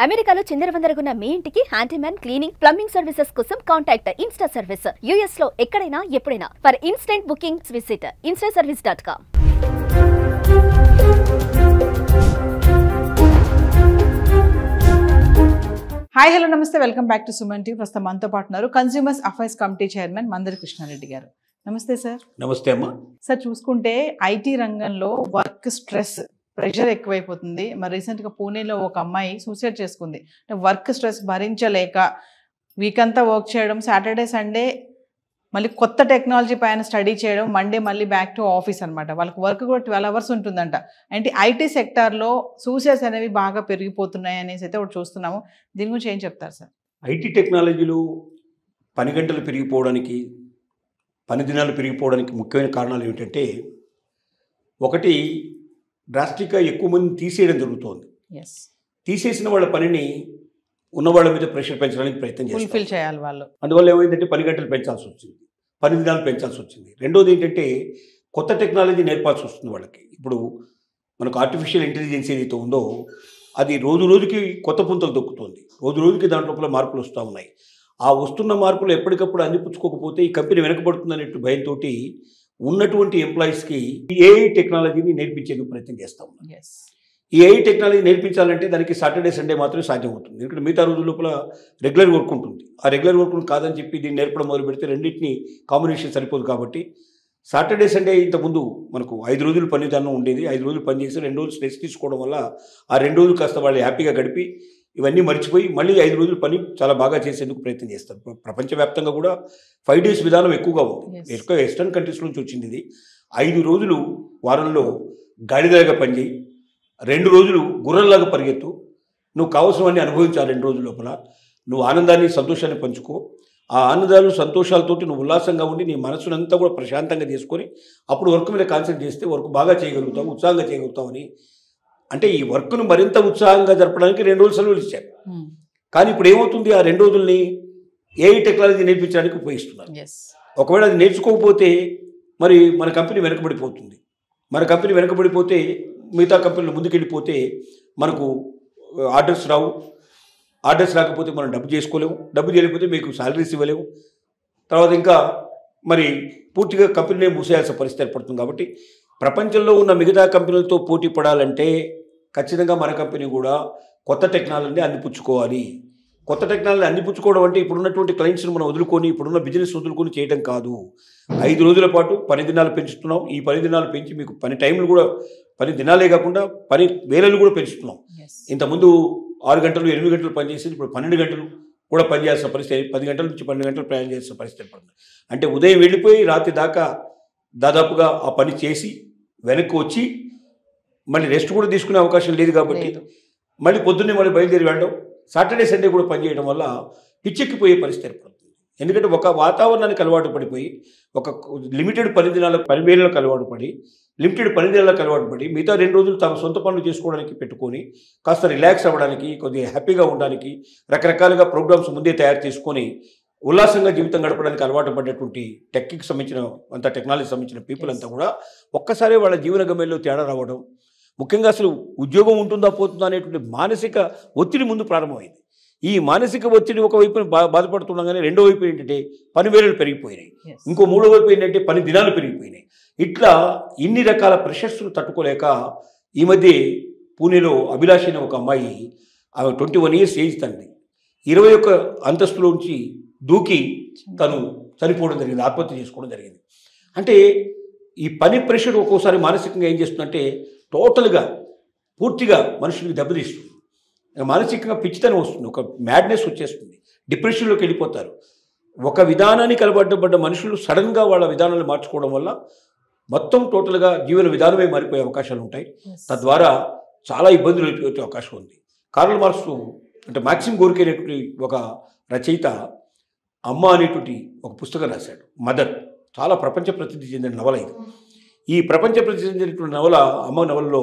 అమెరికాలో చిందరవందరగున్న మీ ఇంటికి హ్యాండీమ్యాన్, క్లీనింగ్, ప్లంబింగ్ సర్వీసెస్ కోసం కాంటాక్ట్ ఇన్స్టా సర్వీస్. US లో ఎక్కడైనా ఎప్పుడైనా. For instant bookings visit instaservice.com. Hi hello నమస్తే, welcome back to Suman TV. ప్రస్తుతం మనతో పాటు ఉన్నారు consumers affairs committee chairman Mandari Krishna Reddy గారు. నమస్తే సార్. నమస్తే అమ్మా. సార్, చూసుకుంటే ఐటీ రంగంలో వర్క్ స్ట్రెస్, ప్రెషర్ ఎక్కువైపోతుంది. మరి రీసెంట్గా పూణేలో ఒక అమ్మాయి సూసైడ్ చేసుకుంది. వర్క్ స్ట్రెస్ భరించలేక వీక్ అంతా వర్క్ చేయడం, సాటర్డే సండే మళ్ళీ కొత్త టెక్నాలజీ పైన స్టడీ చేయడం, మండే మళ్ళీ బ్యాక్ టు ఆఫీస్ అనమాట. వాళ్ళకి వర్క్ కూడా 12 hours ఉంటుందంట. అంటే ఐటీ సెక్టార్లో సూసైడ్స్ అనేవి బాగా పెరిగిపోతున్నాయి అనేసి అయితే ఒకటి చూస్తున్నాము. దీని గురించి ఏం చెప్తారు సార్? ఐటీ టెక్నాలజీలు పని గంటలు పెరిగిపోవడానికి, పని దినాలు పెరిగిపోవడానికి ముఖ్యమైన కారణాలు ఏమిటంటే, ఒకటి డ్రాస్టిక్గా ఎక్కువ మందిని తీసేయడం జరుగుతోంది. తీసేసిన వాళ్ళ పనిని ఉన్నవాళ్ళ మీద ప్రెషర్ పెంచడానికి ప్రయత్నం ఫుల్ఫిల్ చేయాలి వాళ్ళు. అందువల్ల ఏమైందంటే పని గంటలు పెంచాల్సి వచ్చింది, పని దినాలు పెంచాల్సి వచ్చింది. రెండోది ఏంటంటే కొత్త టెక్నాలజీ నేర్పాల్సి వస్తుంది వాళ్ళకి. ఇప్పుడు మనకు ఆర్టిఫిషియల్ ఇంటెలిజెన్స్ ఏదైతే ఉందో అది రోజు రోజుకి కొత్త పుంతలు దొక్కుతుంది. రోజు రోజుకి దాంట్లో మార్పులు వస్తూ ఉన్నాయి. ఆ వస్తున్న మార్పులు ఎప్పటికప్పుడు అందిపుచ్చుకోకపోతే ఈ కంపెనీ వెనకబడుతుందనేట్టు భయంతో ఉన్నటువంటి ఎంప్లాయీస్కి ఏఐ టెక్నాలజీని నేర్పించేందుకు ప్రయత్నం చేస్తూ ఉన్నాం. ఈ ఏఐ టెక్నాలజీ నేర్పించాలంటే దానికి సాటర్డే సండే మాత్రమే సాధ్యం అవుతుంది. ఎందుకంటే మిగతా రోజుల లోపల రెగ్యులర్ వర్క్ ఉంటుంది. ఆ రెగ్యులర్ వర్క్ కాదని చెప్పి దీన్ని నేర్పడం మొదలు పెడితే రెండింటిని కాంబినేషన్ సరిపోదు. కాబట్టి సాటర్డే సండే ఇంతకుముందు మనకు 5 రోజులు పని విధానం ఉండేది. 5 రోజులు పని చేసి 2 రోజులు స్ట్రెస్ తీసుకోవడం వల్ల ఆ 2 రోజులు కాస్త వాళ్ళు హ్యాపీగా గడిపి ఇవన్నీ మర్చిపోయి మళ్ళీ 5 రోజులు పని చాలా బాగా చేసేందుకు ప్రయత్నం చేస్తారు. ప్రపంచవ్యాప్తంగా కూడా 5 days విధానం ఎక్కువగా ఉంది. ఎక్కువ వెస్టర్న్ కంట్రీస్ నుంచి వచ్చింది ఇది. 5 రోజులు వారంలో గాడిదలాగా పనిచేయి, 2 రోజులు గుర్రంలాగా పరిగెత్తు, నువ్వు కావాల్సినవన్నీ అనుభవించు. 2 రోజుల లోపల నువ్వు ఆనందాన్ని, సంతోషాన్ని పంచుకో. ఆ ఆనందాలు, సంతోషాలతోటి నువ్వు ఉల్లాసంగా ఉండి నీ మనసునంతా కూడా ప్రశాంతంగా చేసుకొని అప్పుడు వర్క్ మీద కాన్సన్ట్రేట్ చేస్తే వర్క్ బాగా చేయగలుగుతావు, ఉత్సాహంగా చేయగలుగుతావు అని. అంటే ఈ వర్క్ను మరింత ఉత్సాహంగా జరపడానికి 2 రోజులు సెలవులు ఇచ్చారు. కానీ ఇప్పుడు ఏమవుతుంది, ఆ 2 రోజుల్ని ఏఐ టెక్నాలజీ నేర్పించడానికి ఉపయోగిస్తున్నారు. ఒకవేళ అది నేర్చుకోకపోతే మరి మన కంపెనీ వెనకబడిపోతుంది. మన కంపెనీ వెనకబడిపోతే మిగతా కంపెనీలు ముందుకెళ్ళిపోతే మనకు ఆర్డర్స్ రావు. ఆర్డర్స్ రాకపోతే మనం డబ్బు చేసుకోలేము. డబ్బు చేయలేకపోతే మీకు శాలరీస్ ఇవ్వలేము. తర్వాత ఇంకా మరి పూర్తిగా కంపెనీనే మూసేయాల్సిన పరిస్థితి ఏర్పడుతుంది. కాబట్టి ప్రపంచంలో ఉన్న మిగతా కంపెనీలతో పోటీ పడాలంటే ఖచ్చితంగా మన కంపెనీ కూడా కొత్త టెక్నాలజీని అందిపుచ్చుకోవాలి. కొత్త టెక్నాలజీ అందిపుచ్చుకోవడం అంటే ఇప్పుడున్నటువంటి క్లయింట్స్ని మనం వదులుకొని, ఇప్పుడున్న బిజినెస్ వదులుకొని చేయడం కాదు. 5 రోజుల పాటు పని దినాలు పెంచుతున్నాం. ఈ పని దినాలు పెంచి మీకు పని టైంలు కూడా, పని దినాలే కాకుండా పని వేళలు కూడా పెంచుతున్నాం. ఇంతకుముందు 6 గంటలు 8 గంటలు పనిచేసి ఇప్పుడు 12 గంటలు కూడా పనిచేయాల్సిన పరిస్థితి, 10 గంటల నుంచి 12 గంటలు ప్రయాణం చేసిన పరిస్థితి ఏర్పడుతుంది. అంటే ఉదయం వెళ్ళిపోయి రాత్రి దాకా దాదాపుగా ఆ పని చేసి వెనక్కి వచ్చి మళ్ళీ రెస్ట్ కూడా తీసుకునే అవకాశం లేదు. కాబట్టి మళ్ళీ పొద్దున్నే మళ్ళీ బయలుదేరి వెళ్ళడం, సాటర్డే సండే కూడా పనిచేయడం వల్ల పిచ్చెక్కిపోయే పరిస్థితి ఏర్పడుతుంది. ఎందుకంటే ఒక వాతావరణానికి అలవాటు పడిపోయి, ఒక లిమిటెడ్ పని దినాలకు, పని వేళలకు అలవాటు పడి, లిమిటెడ్ పని దినాలకు అలవాటు పడి మిగతా 2 రోజులు తమ సొంత పనులు చేసుకోవడానికి పెట్టుకొని కాస్త రిలాక్స్ అవ్వడానికి, కొద్దిగా హ్యాపీగా ఉండడానికి రకరకాలుగా ప్రోగ్రామ్స్ ముందే తయారు చేసుకొని ఉల్లాసంగా జీవితం గడపడానికి అలవాటు పడ్డటువంటి టెక్కి సంబంధించిన అంత టెక్నాలజీ సంబంధించిన పీపుల్ అంతా కూడా ఒక్కసారి వాళ్ళ జీవన గమ్యంలో తేడా రావడం, ముఖ్యంగా అసలు ఉద్యోగం ఉంటుందా పోతుందా అనేటువంటి మానసిక ఒత్తిడి ముందు ప్రారంభమైంది. ఈ మానసిక ఒత్తిడి ఒకవైపు బాధపడుతుండగానే రెండో వైపు ఏంటంటే పని వేళలు పెరిగిపోయినాయి. ఇంకో మూడో వైపు ఏంటంటే పని దినాలు పెరిగిపోయినాయి. ఇట్లా ఇన్ని రకాల ప్రెషర్స్ను తట్టుకోలేక ఈ మధ్య పూణేలో అభిలాష్ అనే ఒక అమ్మాయి, ఆమె 21 years ఏజ్, తండ్రి 21 అంతస్తులోంచి దూకి తను చనిపోవడం జరిగింది, ఆత్మహత్య చేసుకోవడం జరిగింది. అంటే ఈ పని ప్రెషర్ ఒక్కోసారి మానసికంగా ఏం చేస్తుందంటే టోటల్గా పూర్తిగా మనుషులకి దెబ్బతీస్తుంది. మానసికంగా పిచ్చితనం వస్తుంది, ఒక మ్యాడ్నెస్ వచ్చేస్తుంది, డిప్రెషన్లోకి వెళ్ళిపోతారు. ఒక విధానానికి అలవాటుపడ్డ మనుషులు సడన్గా వాళ్ళ విధానాలు మార్చుకోవడం వల్ల మొత్తం టోటల్గా జీవన విధానమే మారిపోయే అవకాశాలు ఉంటాయి. తద్వారా చాలా ఇబ్బందులు వచ్చే అవకాశం ఉంది. కార్ల్ మార్క్స్ అంటే మాక్సిమ్ గోర్కీ అనేటువంటి ఒక రచయిత అమ్మ అనేటువంటి ఒక పుస్తకం రాశాడు, మదర్. చాలా ప్రపంచ ప్రసిద్ధి చెందిన నవల ఇది. ఈ ప్రపంచ ప్రసిద్ధి చెందినటువంటి నవల, అమ్మ నవలలో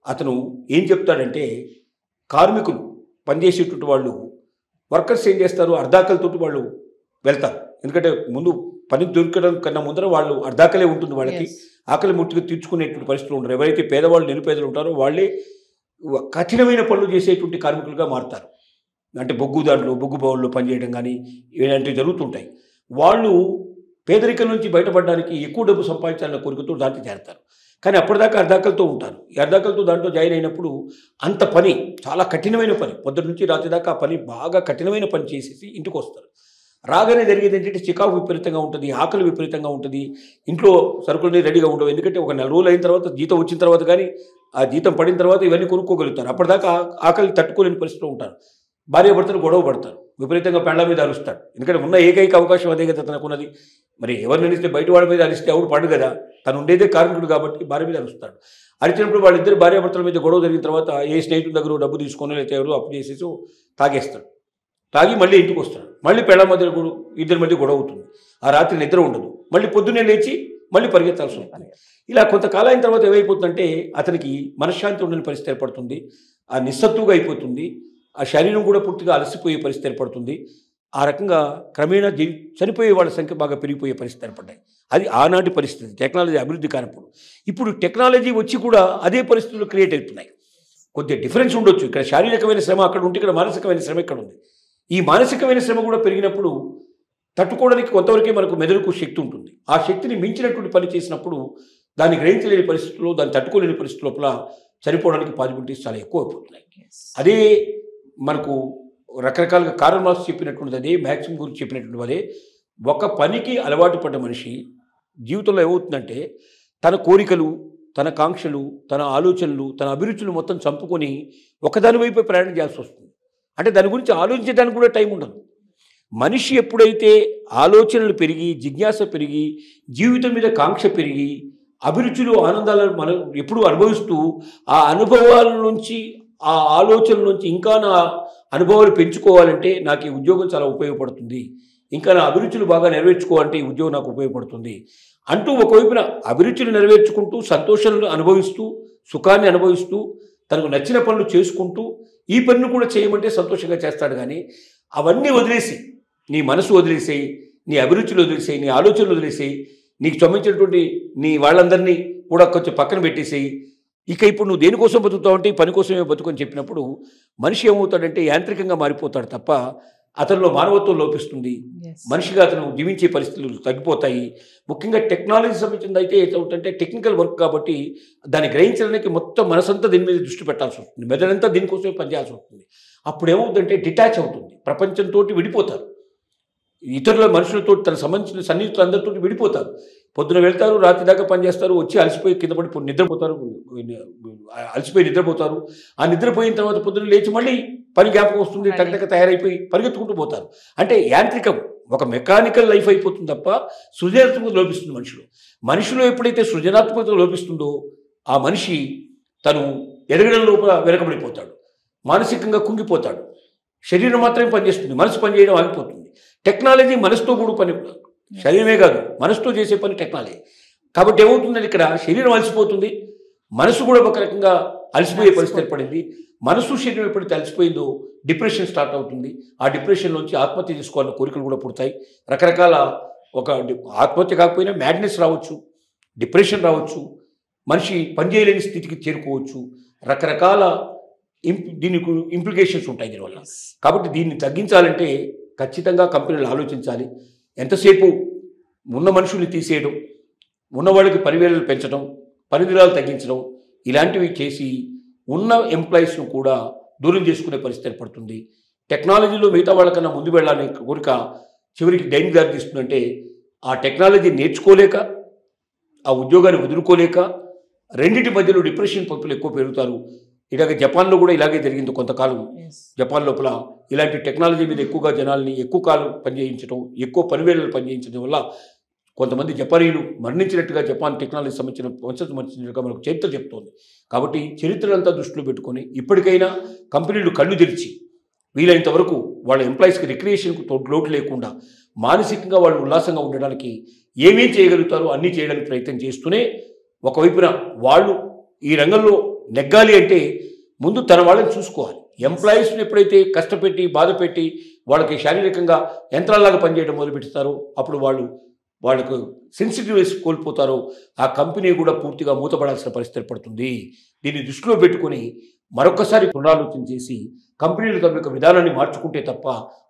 అతను ఏం చెప్తాడంటే, కార్మికులు పనిచేసేటువంటి వాళ్ళు, వర్కర్స్ ఏం చేస్తారు, అర్ధాకలతోటి వాళ్ళు వెళ్తారు. ఎందుకంటే ముందు పని దొరకడం కన్నా ముందర వాళ్ళు అర్ధాకలే ఉంటుంది వాళ్ళకి. ఆకలి ముట్టుకు తీర్చుకునేటువంటి పరిస్థితులు ఉండరు. ఎవరైతే పేదవాళ్ళు, నిరుపేదలు ఉంటారో వాళ్ళే కఠినమైన పనులు చేసేటువంటి కార్మికులుగా మారుతారు. అంటే బొగ్గు బావుల్లో పనిచేయడం కానీ ఇలాంటివి జరుగుతుంటాయి. వాళ్ళు పేదరికం నుంచి బయటపడడానికి ఎక్కువ డబ్బు సంపాదించాలన్న కోరికతో దాంట్లో చేరతారు. కానీ అప్పటిదాకా అర్ధాకలతో ఉంటారు. ఈ అర్ధాకలతో దాంట్లో జాయిన్ అయినప్పుడు అంత పని చాలా కఠినమైన పని, పొద్దున్న నుంచి రాత్రి దాకా ఆ పని బాగా కఠినమైన పని చేసేసి ఇంటికి వస్తారు. రాగానే జరిగేది ఏంటంటే చికాకు విపరీతంగా ఉంటుంది, ఆకలి విపరీతంగా ఉంటుంది, ఇంట్లో సరుకులని రెడీగా ఉండవు. ఎందుకంటే ఒక 4 రోజులు అయిన తర్వాత జీతం వచ్చిన తర్వాత కానీ ఆ జీతం పడిన తర్వాత ఇవన్నీ కొనుక్కోగలుగుతారు. అప్పటిదాకా ఆకలి తట్టుకోలేని పరిస్థితిలో ఉంటారు. భార్యాభర్తలు గొడవ పడతారు, విపరీతంగా పెళ్ళ మీద అరుస్తాడు. ఎందుకంటే ఉన్న ఏకైక అవకాశం అదే కదా తనకున్నది. మరి ఎవరిని అరిస్తే బయట వాడి మీద అరిస్తే ఎవడు పడు కదా, తను ఉండేదే కార్మికుడు కాబట్టి భార్య మీద అరుస్తాడు. అరిచినప్పుడు వాళ్ళిద్దరు భార్యాభర్తల మీద గొడవ జరిగిన తర్వాత ఏ స్నేహితుల దగ్గర డబ్బు తీసుకొని లేకపోతే ఎవరు అప్పు చేసేసి తాగేస్తాడు. తాగి మళ్ళీ ఇంటికి వస్తాడు. మళ్ళీ పెళ్ళ మధ్య ఇద్దరి మధ్య గొడవ అవుతుంది. ఆ రాత్రి నిద్ర ఉండదు. మళ్ళీ పొద్దున్నే లేచి మళ్ళీ పరిగెత్తాల్సి ఉంటుంది. ఇలా కొంతకాలం అయిన తర్వాత ఏమైపోతుందంటే అతనికి మనశ్శాంతి ఉండని పరిస్థితి ఏర్పడుతుంది. ఆ నిస్సత్తుగా అయిపోతుంది. ఆ శరీరం కూడా పూర్తిగా అలసిపోయే పరిస్థితి ఏర్పడుతుంది. ఆ రకంగా క్రమేణా చనిపోయే వాళ్ళ సంఖ్య బాగా పెరిగిపోయే పరిస్థితి ఏర్పడ్డాయి. అది ఆనాటి పరిస్థితి, టెక్నాలజీ అభివృద్ధి కానప్పుడు. ఇప్పుడు టెక్నాలజీ వచ్చి కూడా అదే పరిస్థితులు క్రియేట్ అవుతున్నాయి. కొద్దిగా డిఫరెన్స్ ఉండొచ్చు. ఇక్కడ శారీరకమైన శ్రమ అక్కడ ఉంటే ఇక్కడ మానసికమైన శ్రమ ఇక్కడ ఉంది. ఈ మానసికమైన శ్రమ కూడా పెరిగినప్పుడు తట్టుకోవడానికి కొంతవరకే మనకు మెదడుకు శక్తి ఉంటుంది. ఆ శక్తిని మించినటువంటి పని చేసినప్పుడు దాన్ని గ్రహించలేని పరిస్థితుల్లో, దాన్ని తట్టుకోలేని పరిస్థితి లోపల చనిపోవడానికి పాజిబిలిటీస్ చాలా ఎక్కువ అయిపోతున్నాయి. అదే మనకు రకరకాలుగా కారల్ మార్క్స్ చెప్పినటువంటిది అదే, మ్యాక్సిమ్ గురించి చెప్పినటువంటిది అదే. ఒక పనికి అలవాటు పడ్డ మనిషి జీవితంలో ఏమవుతుందంటే తన కోరికలు, తన కాంక్షలు, తన ఆలోచనలు, తన అభిరుచులు మొత్తం చంపుకొని ఒకదాని వైపు ప్రయాణం చేయాల్సి వస్తుంది. అంటే దాని గురించి ఆలోచించడానికి కూడా టైం ఉండదు. మనిషి ఎప్పుడైతే ఆలోచనలు పెరిగి, జిజ్ఞాస పెరిగి, జీవితం మీద కాంక్ష పెరిగి, అభిరుచులు, ఆనందాలను మనం ఎప్పుడు అనుభవిస్తూ ఆ అనుభవాల నుంచి, ఆ ఆలోచనల నుంచి ఇంకా నా అనుభవాలు పెంచుకోవాలంటే నాకు ఈ ఉద్యోగం చాలా ఉపయోగపడుతుంది, ఇంకా నా అభిరుచులు బాగా నెరవేర్చుకోవాలంటే ఈ ఉద్యోగం నాకు ఉపయోగపడుతుంది అంటూ ఒకవైపున అభిరుచులు నెరవేర్చుకుంటూ, సంతోషాలను అనుభవిస్తూ, సుఖాన్ని అనుభవిస్తూ, తనకు నచ్చిన పనులు చేసుకుంటూ ఈ పనిని కూడా చేయమంటే సంతోషంగా చేస్తాడు. కానీ అవన్నీ వదిలేసి, నీ మనసు వదిలేసేయి, నీ అభిరుచులు వదిలేసేయి, నీ ఆలోచనలు వదిలేసేయి, నీకు సంబంధించినటువంటి నీ వాళ్ళందరినీ కూడా కొంచెం పక్కన పెట్టేసేయి, ఇక ఇప్పుడు నువ్వు దేనికోసం బతుకుతావు అంటే ఈ పని కోసమే బతుకొని చెప్పినప్పుడు మనిషి ఏమవుతాడంటే యాంత్రికంగా మారిపోతాడు తప్ప అతనిలో మానవత్వం లోపిస్తుంది. మనిషిగా అతను జీవించే పరిస్థితులు తగ్గిపోతాయి. ముఖ్యంగా టెక్నాలజీ సంబంధించింది అయితే ఏమవుతుందంటే టెక్నికల్ వర్క్ కాబట్టి దాన్ని గ్రహించడానికి మొత్తం మనసంతా దీని మీద దృష్టి పెట్టాల్సి వస్తుంది, మెదడంతా దీనికోసమే పనిచేయాల్సి వస్తుంది. అప్పుడు ఏమవుతుందంటే డిటాచ్ అవుతుంది, ప్రపంచంతో విడిపోతారు, ఇతరుల మనుషులతో తన సంబంధించిన సన్నిహితులు అందరితో విడిపోతారు. పొద్దున వెళ్తారు, రాత్రి దాకా పనిచేస్తారు, వచ్చి అలసిపోయి కింద పడి నిద్రపోతారు, అలసిపోయి నిద్రపోతారు. ఆ నిద్రపోయిన తర్వాత పొద్దున లేచి మళ్ళీ పని జ్ఞాపకం వస్తుంది, టక్టక తయారైపోయి పరిగెత్తుకుంటూ పోతారు. అంటే యాంత్రికం, ఒక మెకానికల్ లైఫ్ అయిపోతుంది తప్ప సృజనాత్మకత లోపిస్తుంది మనిషిలో ఎప్పుడైతే సృజనాత్మకత లోపిస్తుందో ఆ మనిషి తను ఎదగడం లోపల వెనకబడిపోతాడు, మానసికంగా కుంగిపోతాడు. శరీరం మాత్రమే పనిచేస్తుంది, మనసు పనిచేయడం ఆగిపోతుంది. టెక్నాలజీ మనసుతో కూడా పని, శరీరమే కాదు మనసుతో చేసే పని టెక్నాలజీ. కాబట్టి ఏమవుతుందంటే ఇక్కడ శరీరం అలసిపోతుంది, మనసు కూడా ఒక రకంగా అలసిపోయే పరిస్థితి ఏర్పడింది. మనసు శరీరం ఎప్పుడైతే అలసిపోయిందో డిప్రెషన్ స్టార్ట్ అవుతుంది. ఆ డిప్రెషన్లోంచి ఆత్మహత్య చేసుకోవాలన్న కోరికలు కూడా పుడతాయి. రకరకాల ఒక ఆత్మహత్య కాకపోయినా మ్యాడ్నెస్ రావచ్చు, డిప్రెషన్ రావచ్చు, మనిషి పనిచేయలేని స్థితికి చేరుకోవచ్చు. రకరకాల దీనికి ఇంప్లికేషన్స్ ఉంటాయి దీనివల్ల. కాబట్టి దీన్ని తగ్గించాలంటే ఖచ్చితంగా కంపెనీలు ఆలోచించాలి. ఎంతసేపు ఉన్న మనుషుల్ని తీసేయడం, ఉన్నవాళ్ళకి పనివేళలు పెంచడం, పనిదినాలు తగ్గించడం, ఇలాంటివి చేసి ఉన్న ఎంప్లాయీస్ను కూడా దూరం చేసుకునే పరిస్థితి ఏర్పడుతుంది. టెక్నాలజీలో మిగతా వాళ్ళకన్నా ముందు వెళ్ళాలని కోరిక చివరికి దేనికి దారి తీస్తుందంటే ఆ టెక్నాలజీ నేర్చుకోలేక, ఆ ఉద్యోగాన్ని వదులుకోలేక రెండింటి మధ్యలో డిప్రెషన్ పీపుల్ ఎక్కువ పెరుగుతారు. ఇలాగే జపాన్లో కూడా ఇలాగే జరిగింది కొంతకాలం. జపాన్ లోపల ఇలాంటి టెక్నాలజీ మీద ఎక్కువగా జనాల్ని ఎక్కువ కాలం పనిచేయించడం, ఎక్కువ పనివేళలు పనిచేయించడం వల్ల కొంతమంది జపానీయులు మరణించినట్టుగా జపాన్ టెక్నాలజీ సంబంధించిన వంశం మరణించినట్టుగా మనకు చరిత్ర చెప్తోంది. కాబట్టి చరిత్రలంతా దృష్టిలో పెట్టుకొని ఇప్పటికైనా కంపెనీలు కళ్ళు తెరిచి వీలైనంత వరకు వాళ్ళ ఎంప్లాయీస్కి రిక్రియేషన్కు లోటు లేకుండా మానసికంగా వాళ్ళు ఉల్లాసంగా ఉండడానికి ఏమేం చేయగలుగుతారో అన్నీ చేయడానికి ప్రయత్నం చేస్తూనే ఒకవైపున వాళ్ళు ఈ రంగంలో నెగ్గాలి అంటే ముందు తన వాళ్ళని చూసుకోవాలి. ఎంప్లాయీస్ని ఎప్పుడైతే కష్టపెట్టి బాధపెట్టి వాళ్ళకి శారీరకంగా యంత్రాల్లాగా పనిచేయడం మొదలుపెడతారో అప్పుడు వాళ్ళకు సెన్సిటివ్నెస్ కోల్పోతారో ఆ కంపెనీ కూడా పూర్తిగా మూతపడాల్సిన పరిస్థితి ఏర్పడుతుంది. దీన్ని దృష్టిలో పెట్టుకొని మరొకసారి పునరాలోచన చేసి కంపెనీలు తమ యొక్క విధానాన్ని మార్చుకుంటే తప్ప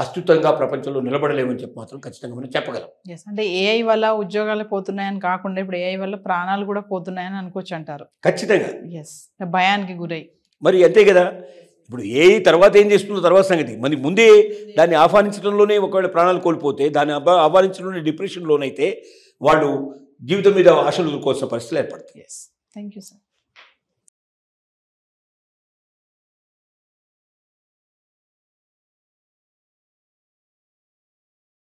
అత్యుత్తంగా ప్రపంచంలో నిలబడలేమని చెప్పి మాత్రం ఖచ్చితంగా మనం చెప్పగలం. ఎస్, అంటే ఏఐ వల్ల ఉద్యోగాలు పోతున్నాయని కాకుండా ఇప్పుడు ఏఐ వల్ల ప్రాణాలు కూడా పోతున్నాయని అనుకోవచ్చు అంటారు. ఖచ్చితంగా. ఎస్, భయానికి గురై. మరి అంతే కదా, ఇప్పుడు ఏఐ తర్వాత ఏం చేస్తుందో తర్వాత సంగతి. మరి ముందే దాన్ని ఆహ్వానించడంలోనే ఒకవేళ ప్రాణాలు కోల్పోతే, దాన్ని ఆహ్వానించడంలోనే డిప్రెషన్ లోనైతే వాళ్ళు జీవితం మీద ఆశలు కోల్సిన పరిస్థితులు ఏర్పడతాయి. Yes, thank you sir.